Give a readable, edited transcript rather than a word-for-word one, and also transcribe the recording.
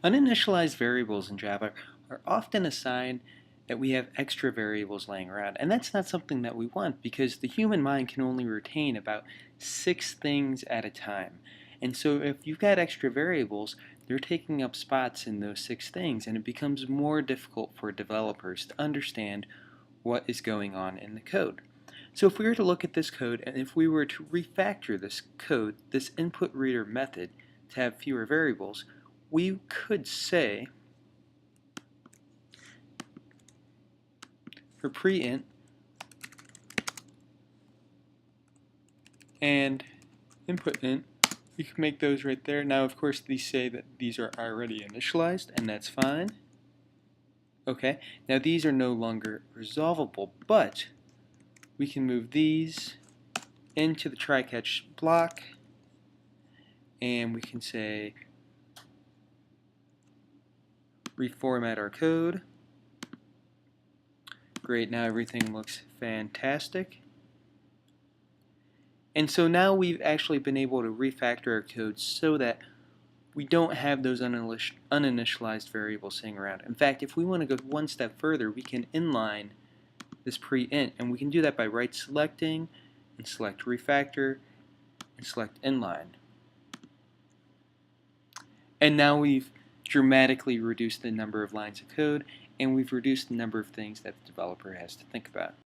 Uninitialized variables in Java are often a sign that we have extra variables laying around, and that's not something that we want because the human mind can only retain about 6 things at a time. And so if you've got extra variables, they're taking up spots in those 6 things, and it becomes more difficult for developers to understand what is going on in the code. So if we were to look at this code, and if we were to refactor this code, this input reader method, to have fewer variables, we could say for pre-int and input int, you can make those right there. Now, of course, these say that these are already initialized, and that's fine. Okay, now these are no longer resolvable, but we can move these into the try-catch block, and we can say reformat our code. Great, now everything looks fantastic. And so now we've actually been able to refactor our code so that we don't have those uninitialized variables sitting around. In fact, if we want to go one step further, we can inline this pre-int, and we can do that by right-selecting and select refactor and select inline. And now we've dramatically reduced the number of lines of code, and we've reduced the number of things that the developer has to think about.